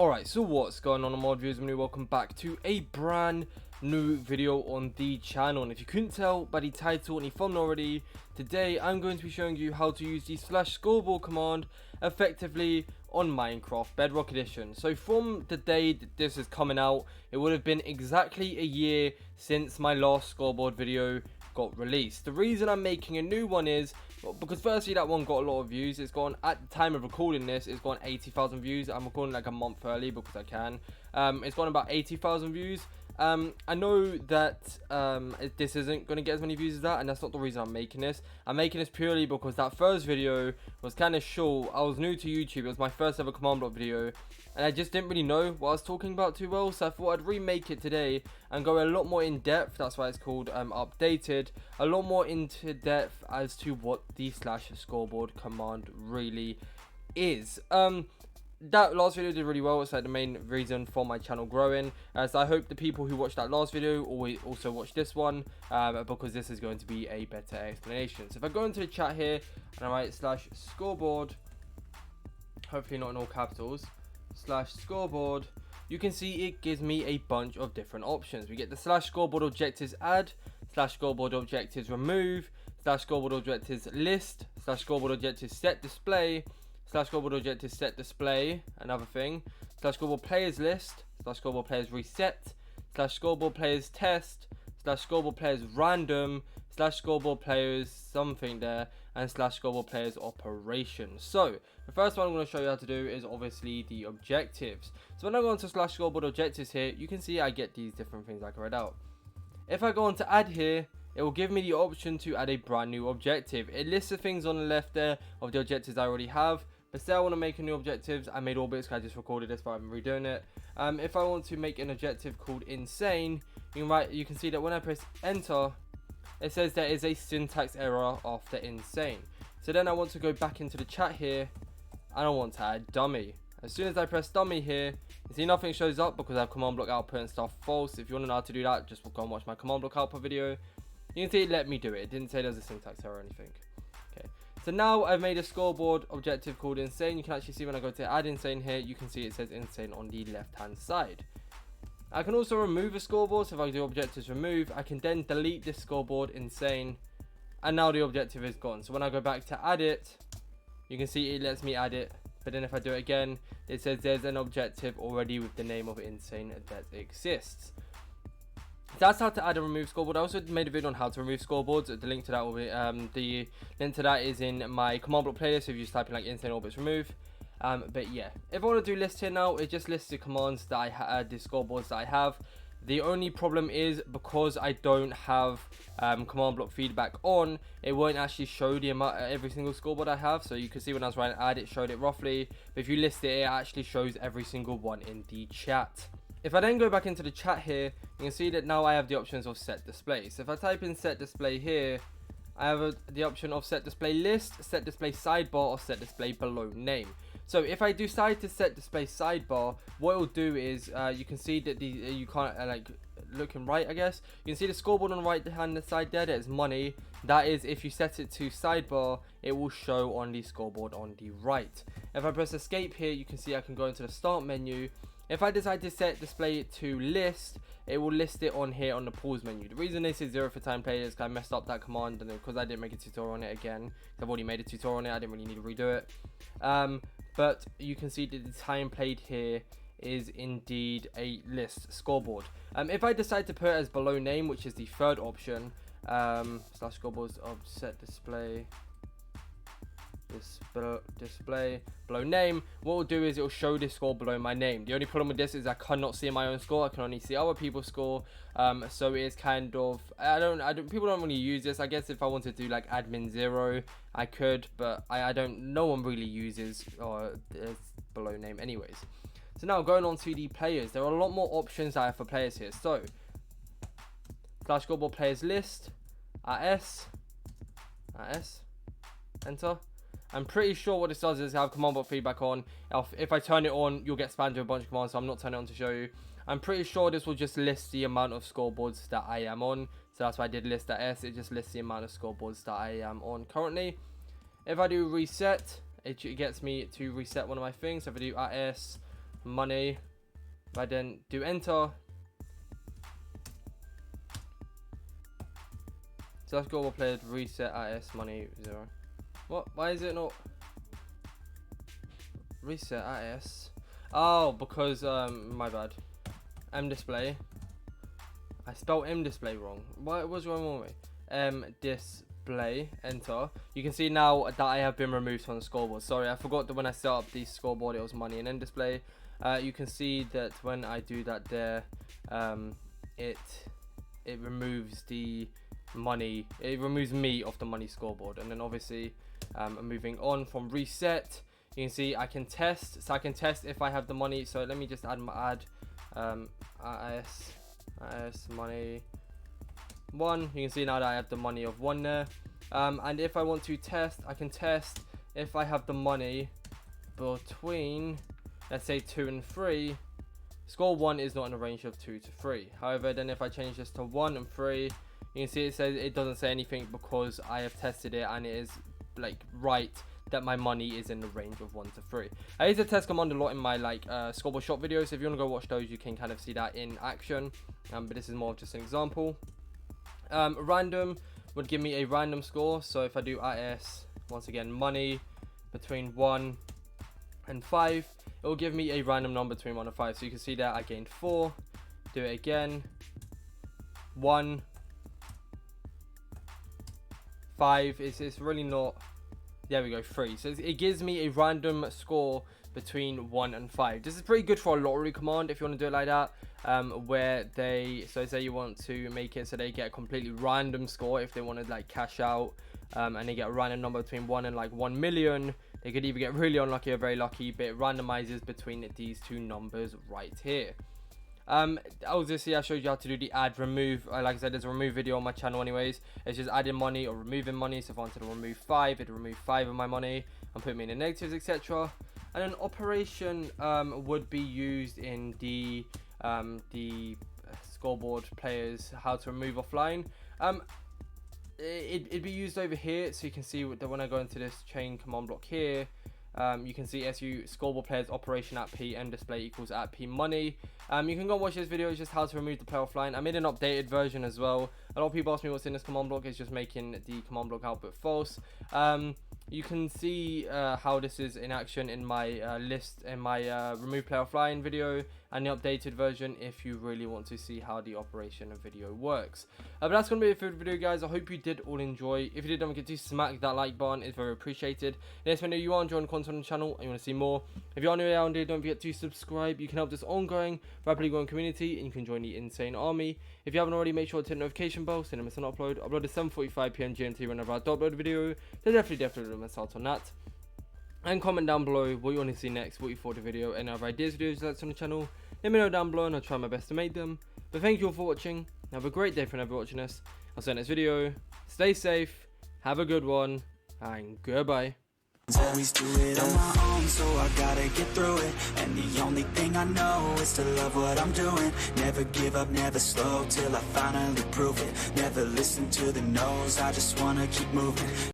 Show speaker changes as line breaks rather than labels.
Alright, so what's going on mod viewers, and welcome back to a brand new video on the channel. And if you couldn't tell by the title and the thumbnail already, today I'm going to be showing you how to use the /scoreboard command effectively on Minecraft Bedrock Edition. So from the day that this is coming out, it would have been exactly a year since my last scoreboard video got released. The reason I'm making a new one is because firstly that one got a lot of views. It's gone, at the time of recording this, it's gone 80,000 views. I'm recording like a month early because I can. It's gone about 80,000 views. I know that this isn't going to get as many views as that, and that's not the reason I'm making this. I'm making this purely because that first video was kind of short. I was new to YouTube. It was my first ever command block video, and I just didn't really know what I was talking about too well, so I thought I'd remake it today and go a lot more in depth. That's why it's called updated, a lot more into depth as to what the /scoreboard command really is. That last video did really well. It's like the main reason for my channel growing, so I hope the people who watched that last video also watch this one, because this is going to be a better explanation. So if I go into the chat here and I write /scoreboard, hopefully not in all capitals, /scoreboard, you can see it gives me a bunch of different options. We get the /scoreboard objectives add, /scoreboard objectives remove, /scoreboard objectives list, /scoreboard objectives set display, /scoreboard objectives set display, another thing, /scoreboard players list, /scoreboard players reset, /scoreboard players test, /scoreboard players random, /scoreboard players something there, and /scoreboard players operation. So the first one I'm going to show you how to do is obviously the objectives. So when I go onto /scoreboard objectives here, you can see I get these different things like I read out. If I go on to add here, it will give me the option to add a brand new objective. It lists the things on the left there of the objectives I already have. But say I want to make a new objectives, I made orbits because I just recorded this, but I'm redoing it. If I want to make an objective called insane, you can see that when I press enter, it says there is a syntax error after insane. So then I want to go back into the chat here, and I want to add dummy. As soon as I press dummy here, you see nothing shows up because I have command block output and stuff false. If you want to know how to do that, just go and watch my command block output video. You can see it let me do it. It didn't say there's a syntax error or anything. Okay. So now I've made a scoreboard objective called insane. You can actually see when I go to add insane here, you can see it says insane on the left hand side. I can also remove a scoreboard. So if I do objectives remove, I can then delete this scoreboard insane, and now the objective is gone. So when I go back to add it, you can see it lets me add it, but then if I do it again, it says there's an objective already with the name of insane that exists. That's how to add and remove scoreboard. I also made a video on how to remove scoreboards. The link to that will be the link to that is in my command block playlist. If you just type in like insane orbits remove. But yeah, if I want to do list here now, it just lists the commands that I had, the scoreboards that I have. The only problem is because I don't have command block feedback on, it won't actually show the amount every single scoreboard I have. So you can see when I was writing add, it showed it roughly. But if you list it, it actually shows every single one in the chat. If I then go back into the chat here, you can see that now I have the options of set display. So if I type in set display here, I have the option of set display list, set display sidebar, or set display below name. So if I decide to set display sidebar, what it will do is you can see that you can't like looking right, I guess. You can see the scoreboard on the right hand side there, that is money. That is, if you set it to sidebar, it will show on the scoreboard on the right. If I press escape here, you can see I can go into the start menu. If I decide to set display it to list, it will list it on here on the pause menu. The reason this is 0 for time players is because I messed up that command, and because I didn't make a tutorial on it again. I've already made a tutorial on it, I didn't really need to redo it. But you can see that the time played here is indeed a list scoreboard. If I decide to put it as below name, which is the third option, /scoreboards of set display below name, what we'll do is it will show this score below my name. The only problem with this is I cannot see my own score. I can only see other people's score. So it's kind of people don't really use this. I guess if I wanted to do like admin 0, I could, but no one really uses below name anyways. So now going on to the players, there are a lot more options I have for players here. So /scoreboard players list, rs, enter. I'm pretty sure what this does is have command block feedback on. If I turn it on, you'll get spammed with a bunch of commands, so I'm not turning it on to show you. I'm pretty sure this will just list the amount of scoreboards that I am on. So that's why I did list that S. It just lists the amount of scoreboards that I am on currently. If I do reset, it gets me to reset one of my things. So if I do S money. If I then do enter, so let's go. We'll play reset IS money 0. What? Why is it not reset IS? Oh, because my bad. M display. I spelled M display wrong. What was wrong with me? M display. Enter. You can see now that I have been removed from the scoreboard. Sorry, I forgot that when I set up the scoreboard, it was money and M display. You can see that when I do that there, it removes the money. It removes me off the money scoreboard. And then obviously, moving on from reset, you can see I can test. So I can test if I have the money. So let me just add IS money 1. You can see now that I have the money of 1 there. And if I want to test, I can test if I have the money between, let's say, 2 and 3. Score 1 is not in the range of 2 to 3. However, then if I change this to 1 and 3, you can see it says it doesn't say anything because I have tested it and it is like right that my money is in the range of 1 to 3. I use the test command a lot in my like scoreboard shop videos. So if you want to go watch those, you can kind of see that in action. But this is more of just an example. Random would give me a random score. So if I do IS, once again, money between 1 and 5, it will give me a random number between 1 and 5. So you can see that I gained 4. Do it again. 1, 5. It's really not. There we go, 3. So it gives me a random score between 1 and 5. This is pretty good for a lottery command if you want to do it like that. Where they, so say you want to make it so they get a completely random score if they want to like cash out, and they get a random number between 1 and like 1 million. They could either get really unlucky or very lucky, but it randomizes between these two numbers right here. Obviously I showed you how to do the add remove. Like I said, there's a remove video on my channel anyways. It's just adding money or removing money. So if I wanted to remove 5, it'd remove 5 of my money and put me in the negatives, etc. And an operation would be used in the scoreboard players, how to remove offline. It'd be used over here, so you can see that when I go into this chain command block here, you can see SU scoreboard players operation at P and display equals at P money. You can go and watch this video. It's just how to remove the player offline. I made an updated version as well. A lot of people ask me what's in this command block. It's just making the command block output false. You can see how this is in action in my list in my remove player offline video and the updated version if you really want to see how the operation of video works. But that's going to be it for the video, guys. I hope you did all enjoy. If you did, don't forget to smack that like button. It's very appreciated. Next video, you are enjoying content on the channel and you want to see more. If you are new around here, don't forget to subscribe. You can help this ongoing, rapidly growing community and you can join the insane army. If you haven't already, make sure to hit the notification bell so you don't miss an upload. Upload at 7:45 PM GMT whenever I upload a video. So definitely don't miss out on that. And comment down below what you want to see next, what you thought of the video, and other ideas, videos that's on the channel. Let me know down below and I'll try my best to make them. But thank you all for watching. Have a great day for whenever watching this. I'll see you in the next video. Stay safe, have a good one, and goodbye.
Always do it on my own, so I gotta get through it. And the only thing I know is to love what I'm doing. Never give up, never slow, till I finally prove it. Never listen to the no's, I just wanna keep moving.